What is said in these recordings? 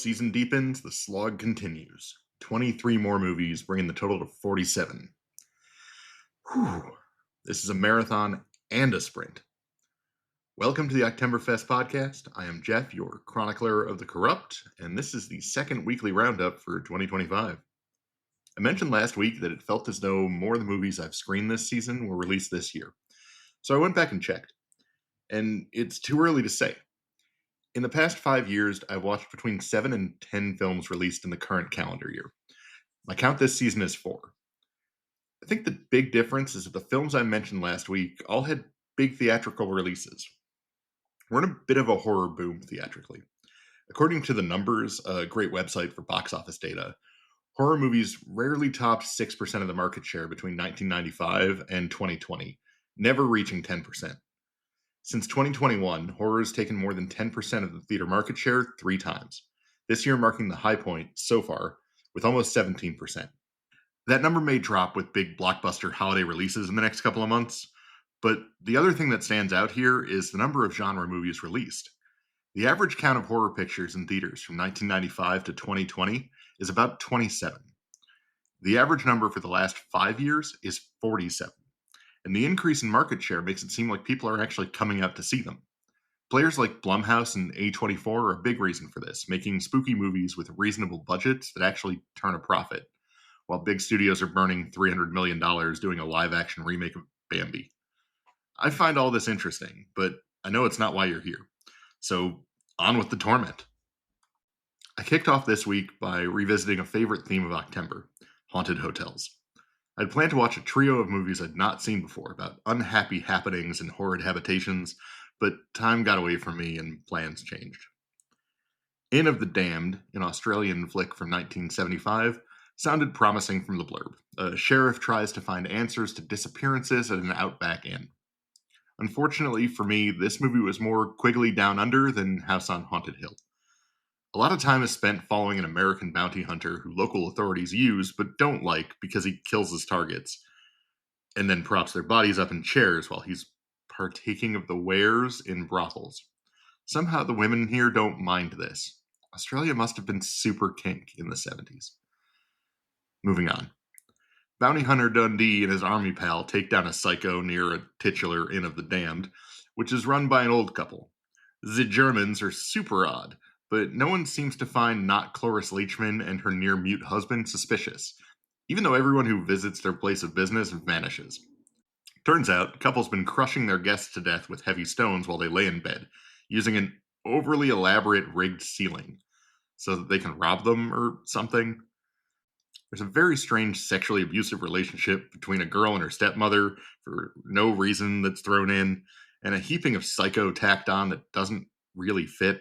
season deepens, the slog continues. 23 more movies, bringing the total to 47. Whew. This is a marathon and a sprint. Welcome to the Octemberfest podcast. I am Jeff, your chronicler of the corrupt, and this is the second weekly roundup for 2025. I mentioned last week that it felt as though more of the movies I've screened this season were released this year. So I went back and checked, and it's too early to say. In the past 5 years, I've watched between 7 and 10 films released in the current calendar year. My count this season is 4. I think the big difference is that the films I mentioned last week all had big theatrical releases. We're in a bit of a horror boom theatrically. According to The Numbers, a great website for box office data, horror movies rarely topped 6% of the market share between 1995 and 2020, never reaching 10%. Since 2021, horror has taken more than 10% of the theater market share 3 times, this year marking the high point so far, with almost 17%. That number may drop with big blockbuster holiday releases in the next couple of months, but the other thing that stands out here is the number of genre movies released. The average count of horror pictures in theaters from 1995 to 2020 is about 27. The average number for the last 5 years is 47. And the increase in market share makes it seem like people are actually coming out to see them. Players like Blumhouse and A24 are a big reason for this, making spooky movies with reasonable budgets that actually turn a profit, while big studios are burning $300 million doing a live-action remake of Bambi. I find all this interesting, but I know it's not why you're here. So, on with the torment. I kicked off this week by revisiting a favorite theme of Octember, haunted hotels. I'd planned to watch a trio of movies I'd not seen before about unhappy happenings and horrid habitations, but time got away from me and plans changed. Inn of the Damned, an Australian flick from 1975, sounded promising from the blurb. A sheriff tries to find answers to disappearances at an outback inn. Unfortunately for me, this movie was more Quigley Down Under than House on Haunted Hill. A lot of time is spent following an American bounty hunter who local authorities use but don't like because he kills his targets, and then props their bodies up in chairs while he's partaking of the wares in brothels. Somehow the women here don't mind this. Australia must have been super kink in the 70s. Moving on. Bounty hunter Dundee and his army pal take down a psycho near a titular Inn of the Damned, which is run by an old couple. The Germans are super odd, but no one seems to find not Cloris Leachman and her near-mute husband suspicious, even though everyone who visits their place of business vanishes. Turns out, the couple's been crushing their guests to death with heavy stones while they lay in bed, using an overly elaborate rigged ceiling, so that they can rob them or something. There's a very strange sexually abusive relationship between a girl and her stepmother for no reason that's thrown in, and a heaping of psycho tacked on that doesn't really fit.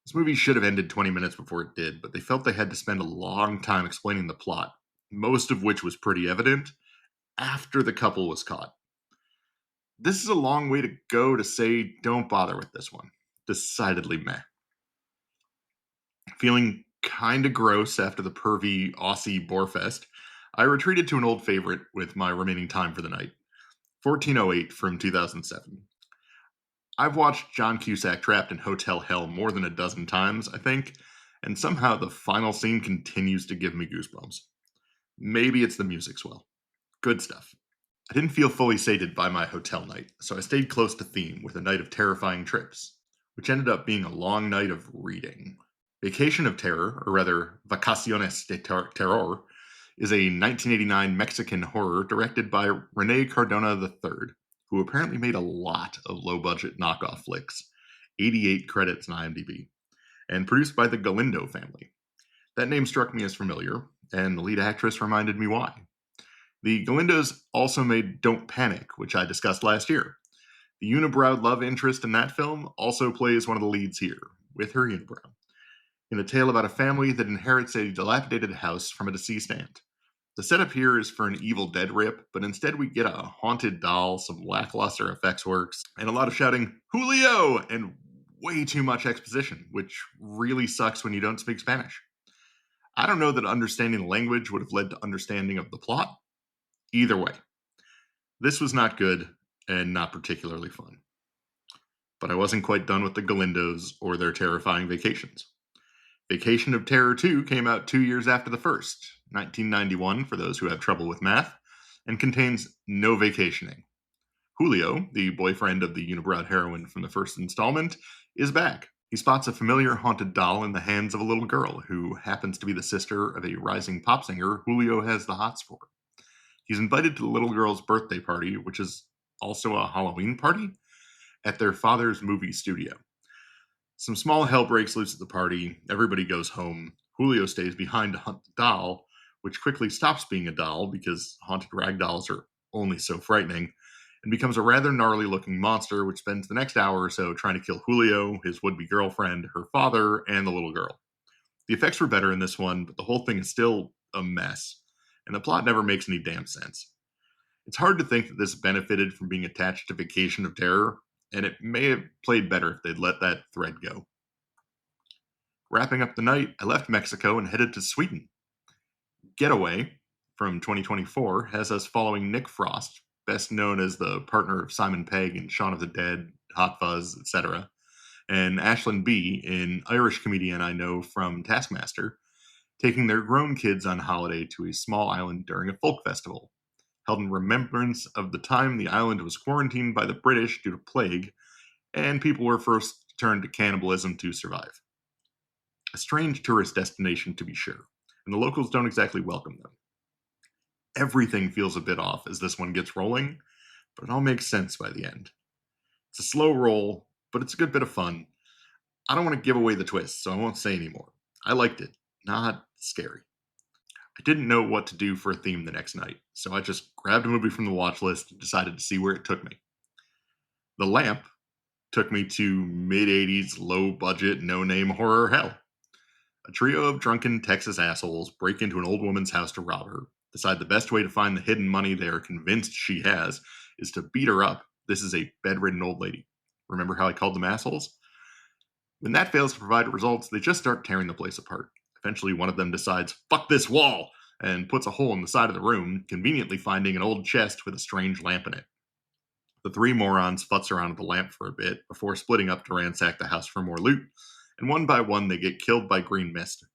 This movie should have ended 20 minutes before it did, but they felt they had to spend a long time explaining the plot, most of which was pretty evident, after the couple was caught. This is a long way to go to say don't bother with this one. Decidedly meh. Feeling kinda gross after the pervy Aussie Boarfest, I retreated to an old favorite with my remaining time for the night, 1408 from 2007. I've watched John Cusack trapped in hotel hell more than a dozen times, I think, and somehow the final scene continues to give me goosebumps. Maybe it's the music swell. Good stuff. I didn't feel fully sated by my hotel night, so I stayed close to theme with a night of terrifying trips, which ended up being a long night of reading. Vacation of Terror, or rather, Vacaciones de Terror, is a 1989 Mexican horror directed by René Cardona III, who apparently made a lot of low-budget knockoff flicks, 88 credits on IMDb, and produced by the Galindo family. That name struck me as familiar, and the lead actress reminded me why. The Galindos also made Don't Panic, which I discussed last year. The unibrowed love interest in that film also plays one of the leads here, with her unibrow, in a tale about a family that inherits a dilapidated house from a deceased aunt. The setup here is for an Evil Dead rip, but instead we get a haunted doll, some lackluster effects works, and a lot of shouting, Julio! And way too much exposition, which really sucks when you don't speak Spanish. I don't know that understanding the language would have led to understanding of the plot. Either way, this was not good and not particularly fun. But I wasn't quite done with the Galindos or their terrifying vacations. Vacation of Terror 2 came out 2 years after the first, 1991 for those who have trouble with math, and contains no vacationing. Julio, the boyfriend of the unibrow heroine from the first installment, is back. He spots a familiar haunted doll in the hands of a little girl who happens to be the sister of a rising pop singer Julio has the hots for. He's invited to the little girl's birthday party, which is also a Halloween party, at their father's movie studio. Some small hell breaks loose at the party. Everybody goes home. Julio stays behind to hunt the doll, which quickly stops being a doll because haunted rag dolls are only so frightening, and becomes a rather gnarly looking monster which spends the next hour or so trying to kill Julio, his would-be girlfriend, her father, and the little girl. The effects were better in this one, but the whole thing is still a mess, and the plot never makes any damn sense. It's hard to think that this benefited from being attached to Vacation of Terror, and it may have played better if they'd let that thread go. Wrapping up the night, I left Mexico and headed to Sweden. Getaway, from 2024, has us following Nick Frost, best known as the partner of Simon Pegg in Shaun of the Dead, Hot Fuzz, etc., and Ashlyn B., an Irish comedian I know from Taskmaster, taking their grown kids on holiday to a small island during a folk festival, held in remembrance of the time the island was quarantined by the British due to plague, and people were forced to turn to cannibalism to survive. A strange tourist destination, to be sure, and the locals don't exactly welcome them. Everything feels a bit off as this one gets rolling, but it all makes sense by the end. It's a slow roll, but it's a good bit of fun. I don't want to give away the twist, so I won't say anymore. I liked it. Not scary. I didn't know what to do for a theme the next night, so I just grabbed a movie from the watch list and decided to see where it took me. The Lamp took me to mid-80s, low-budget, no-name horror hell. A trio of drunken Texas assholes break into an old woman's house to rob her, decide the best way to find the hidden money they are convinced she has is to beat her up. This is a bedridden old lady. Remember how I called them assholes? When that fails to provide results, they just start tearing the place apart. Eventually, one of them decides, fuck this wall, and puts a hole in the side of the room, conveniently finding an old chest with a strange lamp in it. The three morons futz around with the lamp for a bit before splitting up to ransack the house for more loot, and one by one they get killed by green mist.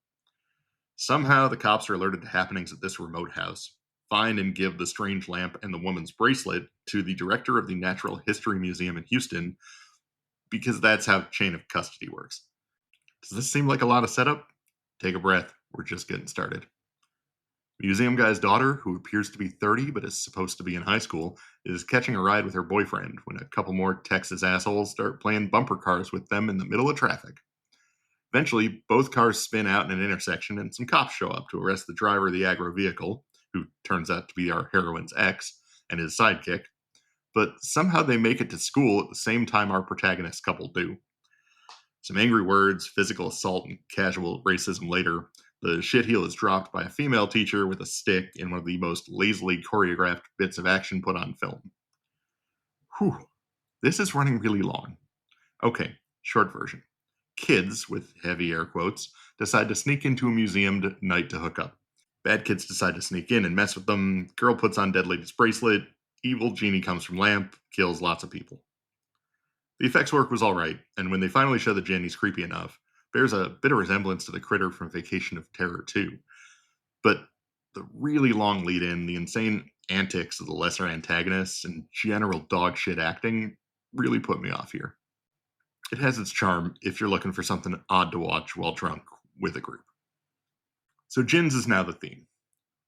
Somehow the cops are alerted to happenings at this remote house, find and give the strange lamp and the woman's bracelet to the director of the Natural History Museum in Houston, because that's how chain of custody works. Does this seem like a lot of setup? Take a breath, we're just getting started. Museum guy's daughter, who appears to be 30 but is supposed to be in high school, is catching a ride with her boyfriend when a couple more Texas assholes start playing bumper cars with them in the middle of traffic. Eventually, both cars spin out in an intersection and some cops show up to arrest the driver of the aggro vehicle, who turns out to be our heroine's ex, and his sidekick, but somehow they make it to school at the same time our protagonist couple do. Some angry words, physical assault, and casual racism later, the shitheel is dropped by a female teacher with a stick in one of the most lazily choreographed bits of action put on film. Whew, this is running really long. Okay, short version. Kids, with heavy air quotes, decide to sneak into a museum night to hook up. Bad kids decide to sneak in and mess with them. Girl puts on dead lady's bracelet. Evil genie comes from lamp, kills lots of people. The effects work was alright, and when they finally show the genies creepy enough, bears a bit of resemblance to the critter from Vacation of Terror 2. But the really long lead-in, the insane antics of the lesser antagonists, and general dog shit acting really put me off here. It has its charm if you're looking for something odd to watch while drunk with a group. So Djinns is now the theme.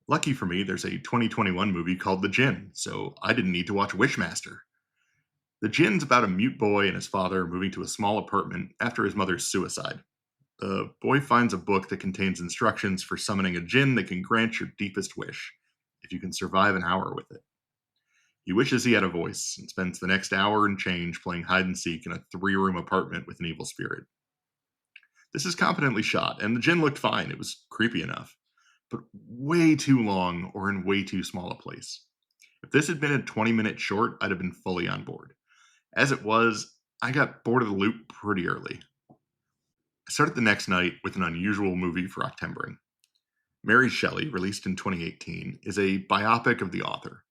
Lucky for me, there's a 2021 movie called The Djinn, so I didn't need to watch Wishmaster. The Djinn's about a mute boy and his father moving to a small apartment after his mother's suicide. The boy finds a book that contains instructions for summoning a djinn that can grant your deepest wish, if you can survive an hour with it. He wishes he had a voice, and spends the next hour and change playing hide-and-seek in a 3-room apartment with an evil spirit. This is competently shot, and the djinn looked fine. It was creepy enough, but way too long or in way too small a place. If this had been a 20-minute short, I'd have been fully on board. As it was, I got bored of the loop pretty early. I started the next night with an unusual movie for Octembering. Mary Shelley, released in 2018, is a biopic of the author.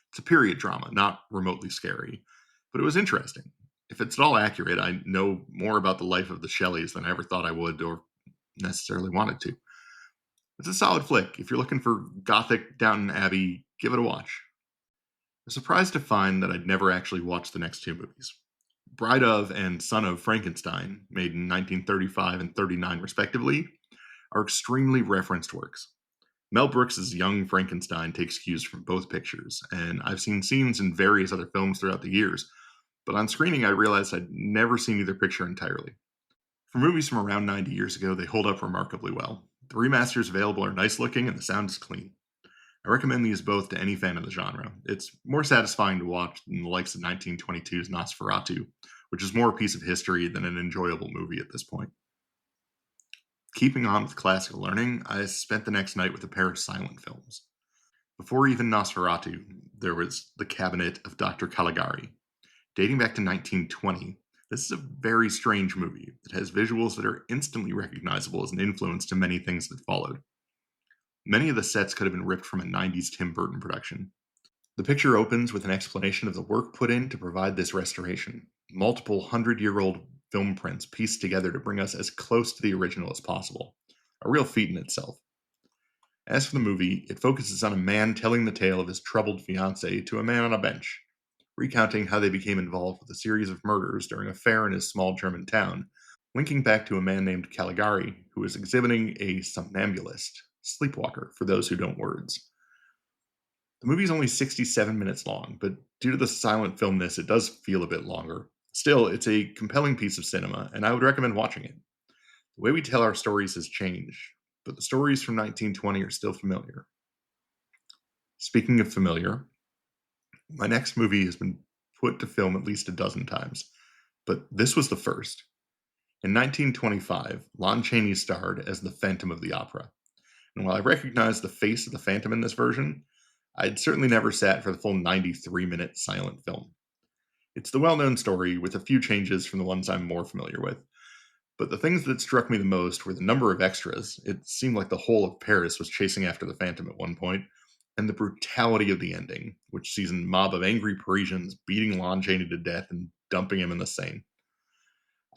It's a period drama, not remotely scary, but it was interesting. If it's at all accurate, I know more about the life of the Shelleys than I ever thought I would, or necessarily wanted to. It's a solid flick. If you're looking for gothic Downton Abbey, give it a watch. I was surprised to find that I'd never actually watched the next two movies. Bride of and Son of Frankenstein, made in 1935 and 39 respectively, are extremely referenced works. Mel Brooks's young Frankenstein takes cues from both pictures, and I've seen scenes in various other films throughout the years, but on screening I realized I'd never seen either picture entirely. For movies from around 90 years ago, they hold up remarkably well. The remasters available are nice looking and the sound is clean. I recommend these both to any fan of the genre. It's more satisfying to watch than the likes of 1922's Nosferatu, which is more a piece of history than an enjoyable movie at this point. Keeping on with classical learning, I spent the next night with a pair of silent films. Before even Nosferatu, there was The Cabinet of Dr. Caligari. Dating back to 1920, this is a very strange movie that has visuals that are instantly recognizable as an influence to many things that followed. Many of the sets could have been ripped from a 90s Tim Burton production. The picture opens with an explanation of the work put in to provide this restoration. Multiple 100-year-old film prints pieced together to bring us as close to the original as possible. A real feat in itself. As for the movie, it focuses on a man telling the tale of his troubled fiancée to a man on a bench, recounting how they became involved with a series of murders during a fair in his small German town, linking back to a man named Caligari, who is exhibiting a somnambulist, sleepwalker for those who don't words. The movie is only 67 minutes long, but due to the silent filmness, it does feel a bit longer. Still, it's a compelling piece of cinema, and I would recommend watching it. The way we tell our stories has changed, but the stories from 1920 are still familiar. Speaking of familiar, my next movie has been put to film at least a dozen times, but this was the first. In 1925, Lon Chaney starred as the Phantom of the Opera. And while I recognize the face of the Phantom in this version, I'd certainly never sat for the full 93-minute silent film. It's the well-known story with a few changes from the ones I'm more familiar with. But the things that struck me the most were the number of extras. It seemed like the whole of Paris was chasing after the Phantom at one point, and the brutality of the ending, which sees a mob of angry Parisians beating Lon Chaney to death and dumping him in the Seine.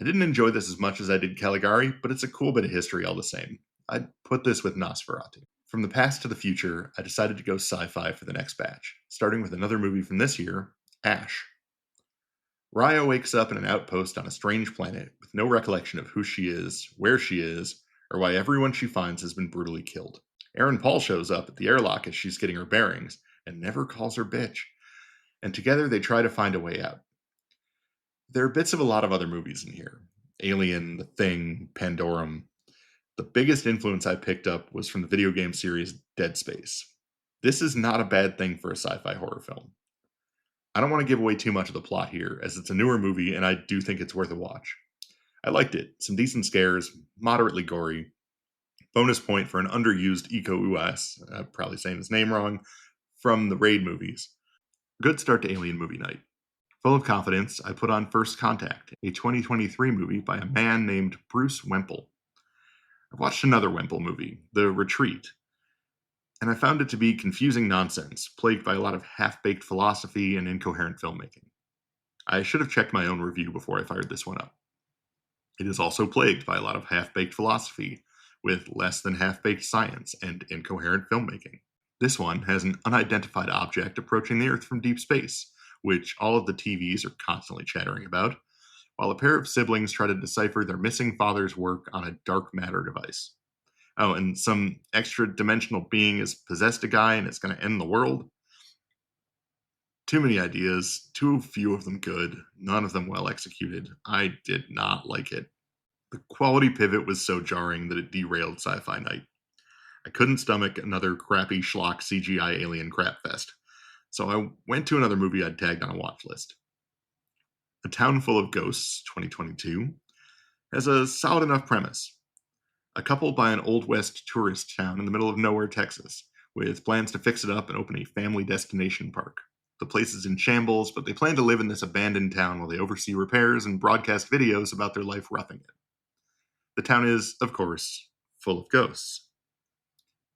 I didn't enjoy this as much as I did Caligari, but it's a cool bit of history all the same. I'd put this with Nosferatu. From the past to the future, I decided to go sci-fi for the next batch, starting with another movie from this year, Ash. Raya wakes up in an outpost on a strange planet with no recollection of who she is, where she is, or why everyone she finds has been brutally killed. Aaron Paul shows up at the airlock as she's getting her bearings and never calls her bitch. And together they try to find a way out. There are bits of a lot of other movies in here. Alien, The Thing, Pandorum. The biggest influence I picked up was from the video game series Dead Space. This is not a bad thing for a sci-fi horror film. I don't want to give away too much of the plot here, as it's a newer movie and I do think it's worth a watch. I liked it. Some decent scares, moderately gory. Bonus point for an underused Iko Uwais, I'm probably saying his name wrong, from the Raid movies. Good start to Alien movie night. Full of confidence, I put on First Contact, a 2023 movie by a man named Bruce Wemple. I watched another Wemple movie, The Retreat, and I found it to be confusing nonsense, plagued by a lot of half-baked philosophy and incoherent filmmaking. I should have checked my own review before I fired this one up. It is also plagued by a lot of half-baked philosophy, with less than half-baked science and incoherent filmmaking. This one has an unidentified object approaching the Earth from deep space, which all of the TVs are constantly chattering about, while a pair of siblings try to decipher their missing father's work on a dark matter device. Oh, and some extra-dimensional being has possessed a guy and it's going to end the world. Too many ideas, too few of them good, none of them well executed. I did not like it. The quality pivot was so jarring that it derailed sci-fi night. I couldn't stomach another crappy schlock CGI alien crapfest, so I went to another movie I'd tagged on a watch list. A Town Full of Ghosts, 2022, has a solid enough premise. A couple buy an Old West tourist town in the middle of nowhere, Texas, with plans to fix it up and open a family destination park. The place is in shambles, but they plan to live in this abandoned town while they oversee repairs and broadcast videos about their life roughing it. The town is, of course, full of ghosts.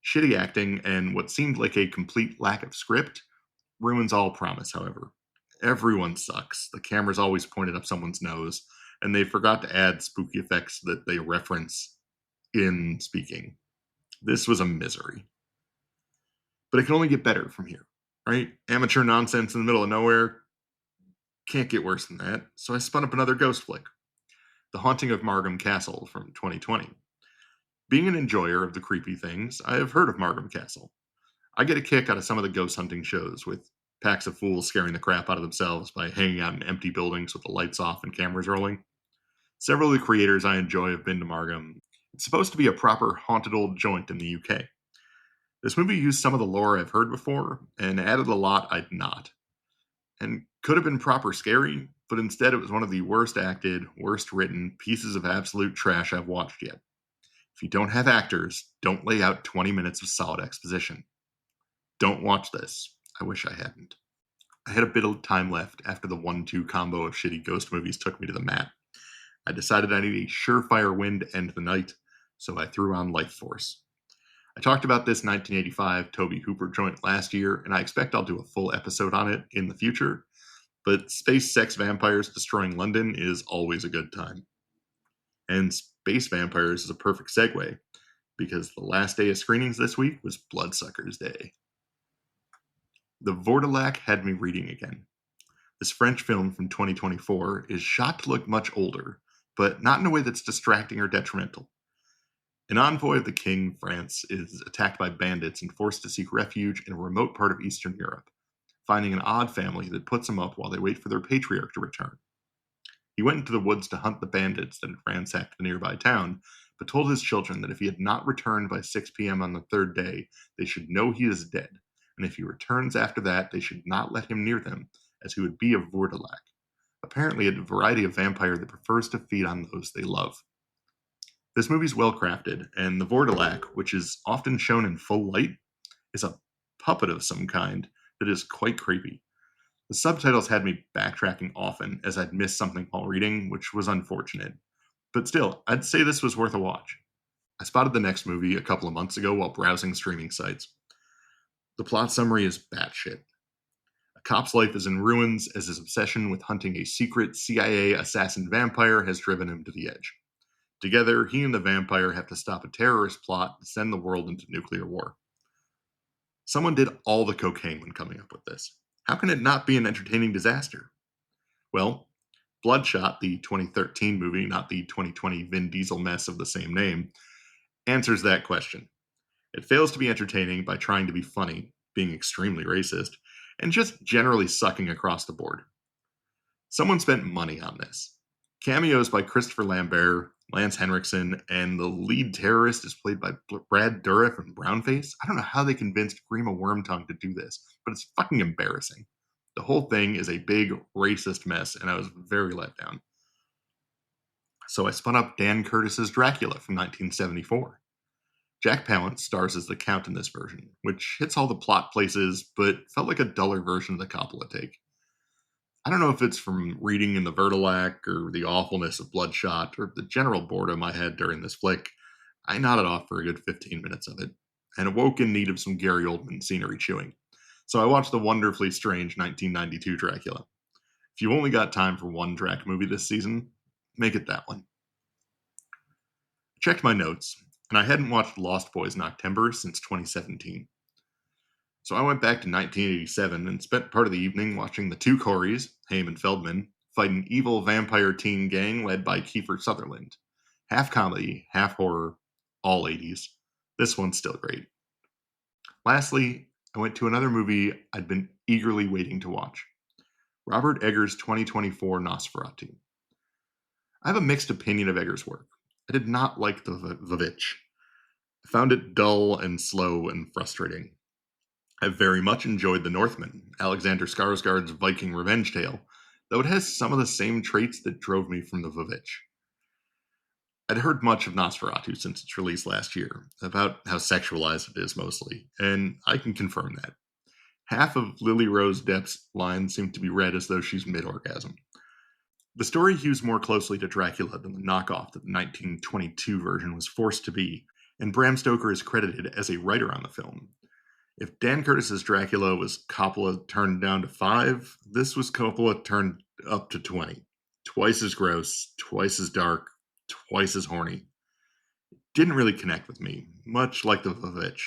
Shitty acting and what seemed like a complete lack of script ruins all promise, however. Everyone sucks. The camera's always pointed up someone's nose, and they forgot to add spooky effects that they reference in speaking. This was a misery. But it can only get better from here, right? Amateur nonsense in the middle of nowhere can't get worse than that. So I spun up another ghost flick, The Haunting of Margam Castle from 2020. Being an enjoyer of the creepy things, I have heard of Margam Castle. I get a kick out of some of the ghost hunting shows, with packs of fools scaring the crap out of themselves by hanging out in empty buildings with the lights off and cameras rolling. Several of the creators I enjoy have been to Margam. It's supposed to be a proper haunted old joint in the UK. This movie used some of the lore I've heard before, and added a lot I'd not. And could have been proper scary, but instead it was one of the worst acted, worst written pieces of absolute trash I've watched yet. If you don't have actors, don't lay out 20 minutes of solid exposition. Don't watch this. I wish I hadn't. I had a bit of time left after the 1-2 combo of shitty ghost movies took me to the mat. I decided I needed a surefire win to end the night, so I threw on Lifeforce. I talked about this 1985 Toby Hooper joint last year, and I expect I'll do a full episode on it in the future, but space sex vampires destroying London is always a good time. And space vampires is a perfect segue, because the last day of screenings this week was Bloodsuckers Day. The Vourdalak had me reading again. This French film from 2024 is shot to look much older, but not in a way that's distracting or detrimental. An envoy of the king, France, is attacked by bandits and forced to seek refuge in a remote part of Eastern Europe, finding an odd family that puts him up while they wait for their patriarch to return. He went into the woods to hunt the bandits that had ransacked the nearby town, but told his children that if he had not returned by 6 p.m. on the third day, they should know he is dead, and if he returns after that, they should not let him near them, as he would be a Vourdalak, apparently a variety of vampire that prefers to feed on those they love. This movie's well crafted, and the Vourdalak, which is often shown in full light, is a puppet of some kind that is quite creepy. The subtitles had me backtracking often, as I'd missed something while reading, which was unfortunate. But still, I'd say this was worth a watch. I spotted the next movie a couple of months ago while browsing streaming sites. The plot summary is batshit. A cop's life is in ruins as his obsession with hunting a secret CIA assassin vampire has driven him to the edge. Together, he and the vampire have to stop a terrorist plot to send the world into nuclear war. Someone did all the cocaine when coming up with this. How can it not be an entertaining disaster? Well, Bloodshot, the 2013 movie, not the 2020 Vin Diesel mess of the same name, answers that question. It fails to be entertaining by trying to be funny, being extremely racist, and just generally sucking across the board. Someone spent money on this. Cameos by Christopher Lambert, Lance Henriksen, and the lead terrorist is played by Brad Dourif and Brownface. I don't know how they convinced Grima Wormtongue to do this, but it's fucking embarrassing. The whole thing is a big racist mess, and I was very let down. So I spun up Dan Curtis's Dracula from 1974. Jack Palance stars as the Count in this version, which hits all the plot places, but felt like a duller version of the Coppola take. I don't know if it's from reading in the Vourdalak or the awfulness of Bloodshot or the general boredom I had during this flick. I nodded off for a good 15 minutes of it, and awoke in need of some Gary Oldman scenery chewing. So I watched the wonderfully strange 1992 Dracula. If you only got time for one Drac movie this season, make it that one. I checked my notes, and I hadn't watched Lost Boys in Octember since 2017. So I went back to 1987 and spent part of the evening watching the two Coreys, Haim and Feldman, fight an evil vampire teen gang led by Kiefer Sutherland. Half comedy, half horror, all 80s. This one's still great. Lastly, I went to another movie I'd been eagerly waiting to watch. Robert Eggers' 2024 Nosferatu. I have a mixed opinion of Eggers' work. I did not like the Vavitch. I found it dull and slow and frustrating. I very much enjoyed The Northman, Alexander Skarsgård's Viking revenge tale, though it has some of the same traits that drove me from the Vavitch. I'd heard much of Nosferatu since its release last year, about how sexualized it is mostly, and I can confirm that. Half of Lily Rose Depp's lines seem to be read as though she's mid-orgasm. The story hews more closely to Dracula than the knockoff that the 1922 version was forced to be, and Bram Stoker is credited as a writer on the film. If Dan Curtis's Dracula was Coppola turned down to 5, this was Coppola turned up to 20. Twice as gross, twice as dark, twice as horny. didn't really connect with me, much like the Vavitch.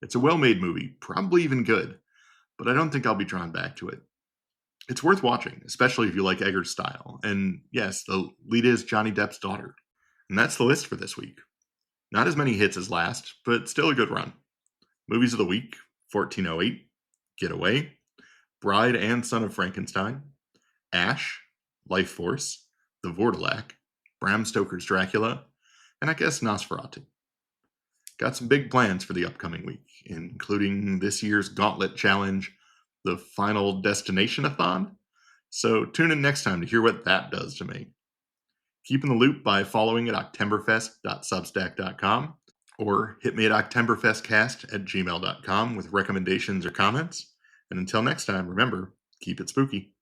It's a well-made movie, probably even good, but I don't think I'll be drawn back to it. It's worth watching, especially if you like Eggers' style. And yes, the lead is Johnny Depp's daughter. And that's the list for this week. Not as many hits as last, but still a good run. Movies of the week: 1408, Get Away, Bride and Son of Frankenstein, Ash, Lifeforce, The Vourdalak, Bram Stoker's Dracula, and I guess Nosferatu. Got some big plans for the upcoming week, including this year's Gauntlet Challenge, the Final Destination-a-thon. So tune in next time to hear what that does to me. Keep in the loop by following at octemberfest.substack.com or hit me at octemberfestcast@gmail.com with recommendations or comments. And until next time, remember, keep it spooky.